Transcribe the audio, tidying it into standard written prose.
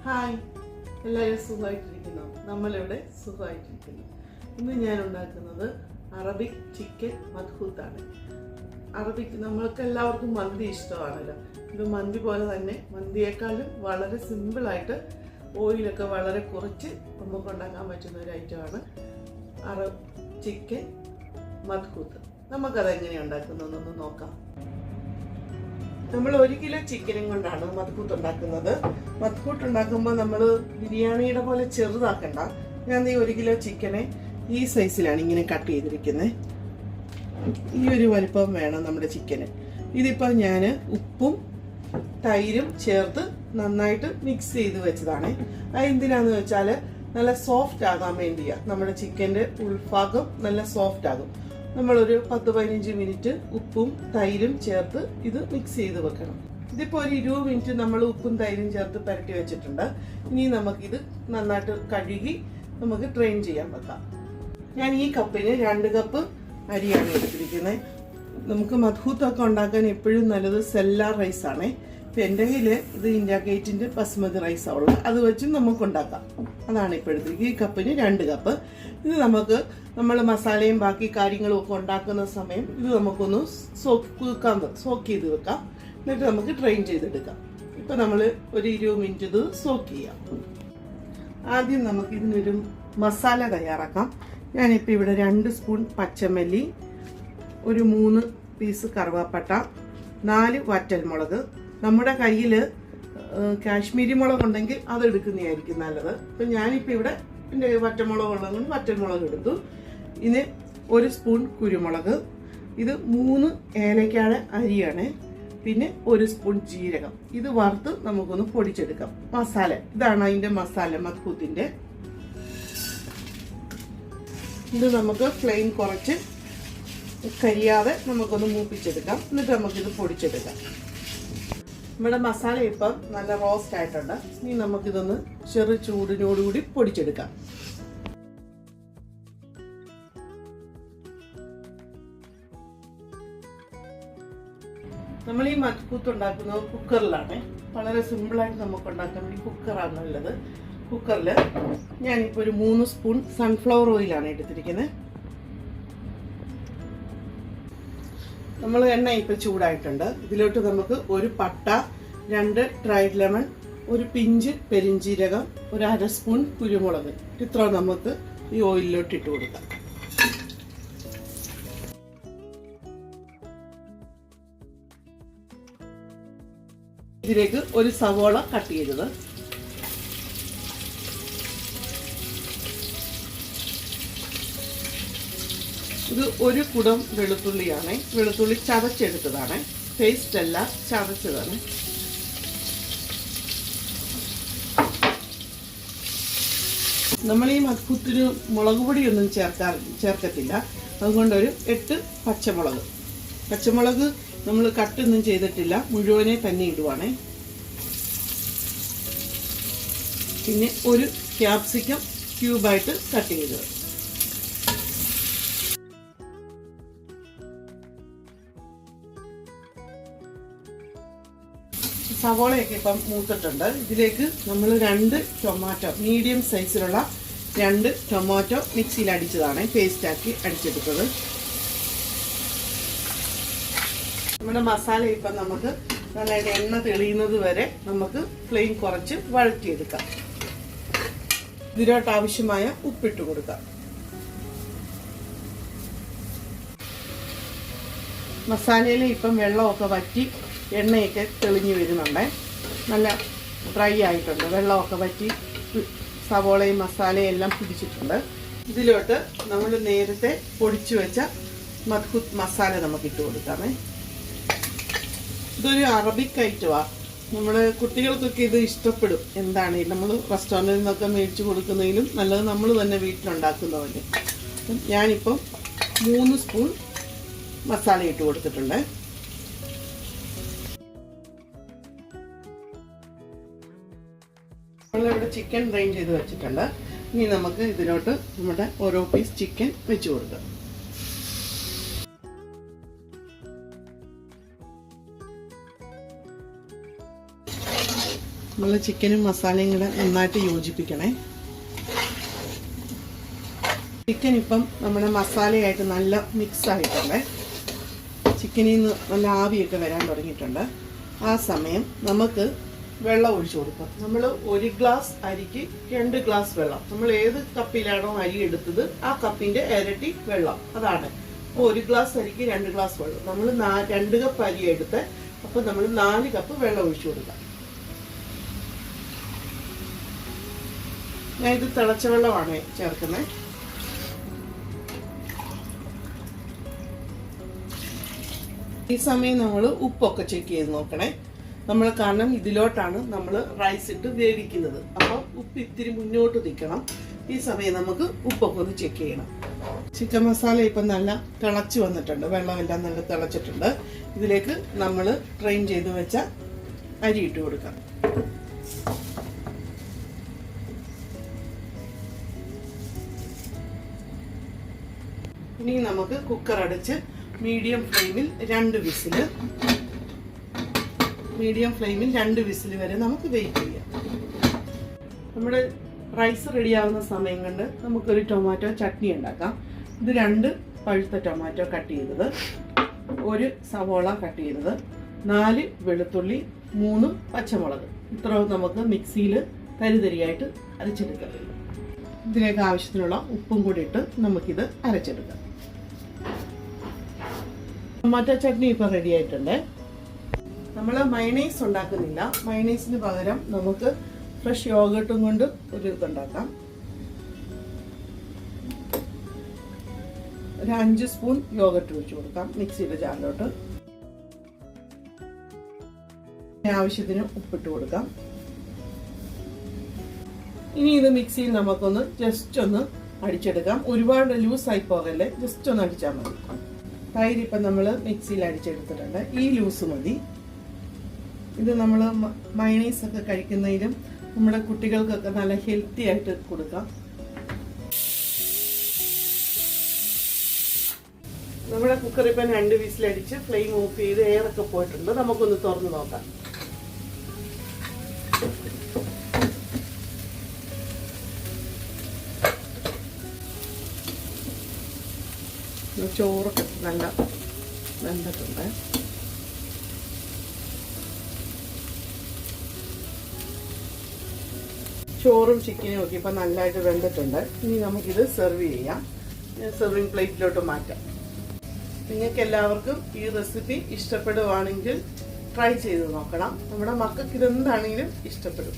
Hi, എല്ലാവരും സുഖമായിട്ടിരിക്കുന്നു. നമ്മളിവിടെ സുഖമായിട്ടിരിക്കുന്നു. ഇന്ന് ഞാൻ ഉണ്ടാക്കുന്നത് അറബിക് ചിക്കൻ മദ്ഹൂത്താണ്. അറബിക് നമ്മൾക്ക് എല്ലാവർക്കും മന്തി ഇഷ്ടമാണല്ലോ. ഇത് മന്തി പോലെ തന്നെ മന്തിയേക്കാളും വളരെ സിമ്പിളായിട്ട് ഓയിലൊക്കെ വളരെ കുറച്ച് നമുക്ക് ഉണ്ടാക്കാൻ പറ്റുന്ന ഒരു ഐറ്റമാണ് ചിക്കൻ മദ്ഹൂത്ത്. നമുക്കതെങ്ങനെയാണ് ഉണ്ടാക്കുന്നതെന്നൊന്ന് നോക്കാം. നമ്മൾ 1 കിലോ ചിക്കനും കൊണ്ടാണ് മദ്ഹൂത്ത് ഉണ്ടാക്കുന്നത്. മദ്ഹൂത്ത് ഉണ്ടാക്കുമ്പോൾ നമ്മൾ ബിരിയാണിയുടെ പോലെ ചെറുതാക്കണ്ട. ഞാൻ ഈ 1 കിലോ ചിക്കനെ ഈ സൈസിലാണ് ഇങ്ങനെ കട്ട് ചെയ്തിരിക്കുന്നത്. ഈ ഒരു വലിപ്പം വേണം നമ്മുടെ ചിക്കന്. ഇതിപ്പോൾ ഞാൻ ഉപ്പും തൈരും ചേർത്ത് നന്നായിട്ട് മിക്സ് ചെയ്ത് വെച്ചതാണ്. അത് എന്തിനാന്ന് വെച്ചാൽ നല്ല സോഫ്റ്റ് ആകാൻ വേണ്ടിയാണ്. നമ്മുടെ ചിക്കൻ്റെ ഉൾഭാഗം നല്ല സോഫ്റ്റ് ആകും. നമ്മളൊരു 10-15 മിനിറ്റ് ഉപ്പും തൈരും ചേർത്ത് ഇത് മിക്സ് ചെയ്ത് വെക്കണം. ഇതിപ്പോൾ ഒരു 20 മിനിറ്റ് നമ്മൾ ഉപ്പും തൈരും ചേർത്ത് പുരട്ടി വെച്ചിട്ടുണ്ട്. ഇനി നമുക്കിത് നന്നായിട്ട് കഴുകി നമുക്ക് ഡ്രെയിൻ ചെയ്യാൻ വെക്കാം. ഞാൻ ഈ കപ്പിന് 2 കപ്പ് അരിയാണ് എടുത്തിരിക്കുന്നത്. നമുക്ക് മദ്ഹൂത്തൊക്കെ ഉണ്ടാക്കാൻ എപ്പോഴും നല്ലത് സെല്ലാർ റൈസാണ്. ഇപ്പം എൻ്റെ കയ്യിൽ ഇത് ഇന്ത്യ ഗേറ്റിൻ്റെ ബസ്മതി റൈസാണ് ഉള്ളത്. അത് വെച്ചും നമുക്ക് ഉണ്ടാക്കാം. അതാണ് ഇപ്പോൾ എടുത്തിരിക്കുന്നത്. ഈ കപ്പിന് 2 കപ്പ്. ഇത് നമ്മൾ മസാലയും ബാക്കി കാര്യങ്ങളും ഒക്കെ ഉണ്ടാക്കുന്ന സമയം ഇത് നമുക്കൊന്ന് സോക്ക് ചെയ്ത് വെക്കാം. എന്നിട്ട് നമുക്ക് ഡ്രെയിൻ ചെയ്തെടുക്കാം. ഇപ്പം നമ്മൾ ഒരു 20 മിനിറ്റ് ഇത് സോക്ക് ചെയ്യാം. ആദ്യം നമുക്ക് ഇതിനൊരു മസാല തയ്യാറാക്കാം. ഞാനിപ്പോൾ ഇവിടെ 2 സ്പൂൺ പച്ചമല്ലി, ഒരു 3 പീസ് കറുവാപ്പട്ട, 4 വറ്റൽമുളക്. നമ്മുടെ കയ്യിൽ കാശ്മീരി മുളക് ഉണ്ടെങ്കിൽ അതെടുക്കുന്നതായിരിക്കും നല്ലത്. അപ്പം ഞാനിപ്പോൾ ഇവിടെ എൻ്റെ വറ്റൽമുളക് ഉള്ളതുകൊണ്ട് വറ്റൽമുളക് എടുത്തു. ഇനി 1 സ്പൂൺ കുരുമുളക്, ഇത് 3 ഏലക്കാടെ അരിയാണ്, പിന്നെ 1 സ്പൂൺ ജീരകം. ഇത് വറുത്ത് നമുക്കൊന്ന് പൊടിച്ചെടുക്കാം. മസാല ഇതാണ് അതിൻ്റെ മസാല മദ്ഹൂത്തിൻ്റെ. ഇത് നമുക്ക് ഫ്ലെയിം കുറച്ച് കരിയാതെ നമുക്കൊന്ന് മൂപ്പിച്ചെടുക്കാം. എന്നിട്ട് നമുക്കിത് പൊടിച്ചെടുക്കാം. നമ്മുടെ മസാല ഇപ്പം നല്ല റോസ്റ്റ് ആയിട്ടുണ്ട്. ഇനി നമുക്കിതൊന്ന് ചെറു ചൂടിനോടുകൂടി പൊടിച്ചെടുക്കാം. നമ്മൾ ഈ മദ്ഹൂത്ത് ഉണ്ടാക്കുന്നത് കുക്കറിലാണ്. വളരെ സിമ്പിളായിട്ട് നമുക്ക് ഉണ്ടാക്കാൻ വേണ്ടി കുക്കറാണ് നല്ലത്. കുക്കറിൽ ഞാനിപ്പോൾ ഒരു 3 സ്പൂൺ സൺഫ്ലവർ ഓയിലാണ് എടുത്തിരിക്കുന്നത്. നമ്മൾ എണ്ണ ഇപ്പോൾ ചൂടായിട്ടുണ്ട്. ഇതിലോട്ട് നമുക്ക് 1 പട്ട, 2 ഡ്രൈഡ് ലെമൺ, ഒരു പിഞ്ച് പെരിഞ്ജീരകം, ഒരു 1/2 സ്പൂൺ കുരുമുളക്, ഇത്ര നമുക്ക് ഈ ഓയിലിലോട്ട് ഇട്ട് കൊടുക്കാം. ഇതിലേക്ക് ഒരു സവോള കട്ട് ചെയ്തത്, ഇത് 1 കുടം വെളുത്തുള്ളിയാണ്. വെളുത്തുള്ളി ചതച്ചെടുത്തതാണ്, പേസ്റ്റ് അല്ല, ചതച്ചതാണ്. നമ്മൾ ഈ മദ്ഹൂത്തിന് മുളക് പൊടിയൊന്നും ചേർക്കത്തില്ല. അതുകൊണ്ട് ഒരു 8 പച്ചമുളക് നമ്മൾ കട്ടൊന്നും ചെയ്തിട്ടില്ല, മുഴുവനെ തന്നെ ഇടുവാണ്. പിന്നെ ഒരു ക്യാപ്സിക്കം ക്യൂബായിട്ട് കട്ട് ചെയ്തത്. സവോളയൊക്കെ ഇപ്പം മൂത്തിട്ടുണ്ട്. ഇതിലേക്ക് നമ്മൾ 2 ടൊമാറ്റോ, മീഡിയം സൈസിലുള്ള 2 ടൊമാറ്റോ മിക്സിയിൽ അടിച്ചതാണ്, പേസ്റ്റാക്കി അടിച്ചെടുത്തത്. നമ്മുടെ മസാല ഇപ്പം നമുക്ക് നല്ലതായിട്ട് എണ്ണ തെളിയുന്നത് വരെ നമുക്ക് ഫ്ലെയിം കുറച്ച് വഴറ്റിയെടുക്കാം. ഇതിലോട്ട് ആവശ്യമായ ഉപ്പിട്ട് കൊടുക്കാം. മസാലയിൽ ഇപ്പം വെള്ളമൊക്കെ വറ്റി എണ്ണയൊക്കെ തെളിഞ്ഞു വരുന്നുണ്ട്. നല്ല ഡ്രൈ ആയിട്ടുണ്ട്. വെള്ളമൊക്കെ വറ്റി സവോളയും മസാലയും എല്ലാം പിടിച്ചിട്ടുണ്ട്. ഇതിലോട്ട് നമ്മൾ നേരത്തെ പൊടിച്ചു വെച്ച മദ്ഹൂത്ത് മസാല നമുക്ക് ഇട്ട് കൊടുക്കാമേ. ഇതൊരു അറബിക് ഐറ്റമാണ്. നമ്മൾ കുട്ടികൾക്കൊക്കെ ഇത് ഇഷ്ടപ്പെടും. എന്താണ് നമ്മൾ റെസ്റ്റോറൻറ്റിൽ നിന്നൊക്കെ മേടിച്ച് കൊടുക്കുന്നതിലും നല്ലത് നമ്മൾ തന്നെ വീട്ടിലുണ്ടാക്കുന്നതല്ലേ. ഞാനിപ്പം 3 സ്പൂൺ മസാല ഇട്ട് കൊടുത്തിട്ടുണ്ട്. നമ്മളിവിടെ ചിക്കൻ ഡ്രെയിൻ ചെയ്ത് വെച്ചിട്ടുണ്ട്. ഇനി നമുക്ക് ഇതിലോട്ട് നമ്മുടെ ഓരോ പീസ് ചിക്കൻ വെച്ച് കൊടുക്കാം. നമ്മൾ ചിക്കനും മസാലയും കൂടെ നന്നായിട്ട് യോജിപ്പിക്കണേ. ചിക്കൻ ഇപ്പം നമ്മുടെ മസാലയായിട്ട് നല്ല മിക്സ് ആയിട്ടുണ്ട്. ചിക്കനിൽ നിന്ന് നല്ല ആവിയൊക്കെ വരാൻ തുടങ്ങിയിട്ടുണ്ട്. ആ സമയം നമുക്ക് വെള്ളം ഒഴിച്ചു കൊടുക്കാം. നമ്മൾ 1 ഗ്ലാസ് അരിക്ക് 2 ഗ്ലാസ് വെള്ളം. നമ്മൾ ഏത് കപ്പിലാണോ അരി എടുത്തത് ആ കപ്പിന്റെ ഇരട്ടി വെള്ളം, അതാണ്. അപ്പോൾ 1 ഗ്ലാസ് അരിക്ക് 2 ഗ്ലാസ് വെള്ളം. നമ്മൾ 2 കപ്പ് അരി എടുത്ത് അപ്പോൾ നമ്മൾ 4 കപ്പ് വെള്ളം ഒഴിച്ചു കൊടുക്കാം. ഞാൻ ഇത് തിളച്ച വെള്ളമാണ് ചേർക്കുന്നത്. ഈ സമയം നമ്മൾ ഉപ്പൊക്കെ ചെക്ക് ചെയ്ത് നോക്കണേ. നമ്മൾ കാരണം ഇതിലോട്ടാണ് നമ്മൾ റൈസ് ഇട്ട് വേവിക്കുന്നത്. അപ്പോൾ ഉപ്പ് ഇത്തിരി മുന്നോട്ട് നിൽക്കണം. ഈ സമയം നമുക്ക് ഉപ്പൊക്കെ ഒന്ന് ചെക്ക് ചെയ്യണം. ചിക്കൻ മസാല ഇപ്പം നല്ല തിളച്ച് വന്നിട്ടുണ്ട്. വെള്ളമെല്ലാം നല്ല തിളച്ചിട്ടുണ്ട്. ഇതിലേക്ക് നമ്മൾ ട്രെയിൻ ചെയ്ത് വെച്ച അരി ഇട്ട് കൊടുക്കാം. ഇനി നമുക്ക് കുക്കർ അടച്ച് മീഡിയം ഫ്ലെയിമിൽ 2 വിസിൽ വരെ നമുക്ക് വെയിറ്റ് ചെയ്യാം. നമ്മുടെ റൈസ് റെഡിയാവുന്ന സമയം കൊണ്ട് നമുക്കൊരു ടൊമാറ്റോ ചട്നി ഉണ്ടാക്കാം. ഇത് 2 പഴുത്ത ടൊമാറ്റോ കട്ട് ചെയ്തത്, 1 സവോള കട്ട് ചെയ്തത്, 4 വെളുത്തുള്ളി, 3 പച്ചമുളക്. ഇത്രയും നമുക്ക് മിക്സിയിൽ തരിതരിയായിട്ട് അരച്ചെടുക്കാം. ഇതിലേക്ക് ആവശ്യത്തിനുള്ള ഉപ്പും കൂടി ഇട്ട് നമുക്കിത് അരച്ചെടുക്കാം. ടൊമാറ്റോ ചട്നി ഇപ്പോൾ റെഡി ആയിട്ടുണ്ട്. നമ്മൾ മയണൈസ് ഉണ്ടാക്കുന്നില്ല. മയണൈസിന് പകരം നമുക്ക് ഫ്രഷ് യോഗട്ടും കൊണ്ട് ഒരു ഇതുണ്ടാക്കാം. ഒരു 5 സ്പൂൺ യോഗട്ട് ഒഴിച്ചു കൊടുക്കാം മിക്സിയുടെ ജാറിലോട്ട്. ആവശ്യത്തിന് ഉപ്പിട്ട് കൊടുക്കാം. ഇനി ഇത് മിക്സിയിൽ നമുക്കൊന്ന് ജസ്റ്റ് ഒന്ന് അടിച്ചെടുക്കാം. ഒരുപാട് ലൂസായി പോകല്ലേ, ജസ്റ്റ് ഒന്ന് അടിച്ചാൽ മതി. തൈര് ഇപ്പം നമ്മൾ മിക്സിയിൽ അടിച്ചെടുത്തിട്ടുണ്ട്. ഈ ലൂസ് മതി. ഇത് നമ്മൾ മയണൈസ് ഒക്കെ കഴിക്കുന്നതിലും നമ്മുടെ കുട്ടികൾക്കൊക്കെ നല്ല ഹെൽത്തി ആയിട്ട് കൊടുക്കാം. നമ്മുടെ കുക്കർ ഇപ്പം 2 വിസിലടിച്ച് ഫ്ലെയിം ഓഫ് ചെയ്ത് എയറൊക്കെ പോയിട്ടുണ്ട്. നമുക്കൊന്ന് തുറന്ന് നോക്കാം. ചോറൊക്കെ നല്ല വെന്തിട്ടുണ്ട്. ചോറും ചിക്കനും ഒക്കെ ഇപ്പം നല്ലതായിട്ട് വെന്തിട്ടുണ്ട്. ഇനി നമുക്കിത് സെർവ് ചെയ്യാം. സെർവിങ് പ്ലേറ്റിലോട്ട് മാറ്റാം. നിങ്ങൾക്ക് എല്ലാവർക്കും ഈ റെസിപ്പി ഇഷ്ടപ്പെടുവാണെങ്കിൽ ട്രൈ ചെയ്ത് നോക്കണം. നമ്മുടെ മക്കൾക്ക് ഇതെന്താണെങ്കിലും ഇഷ്ടപ്പെടും.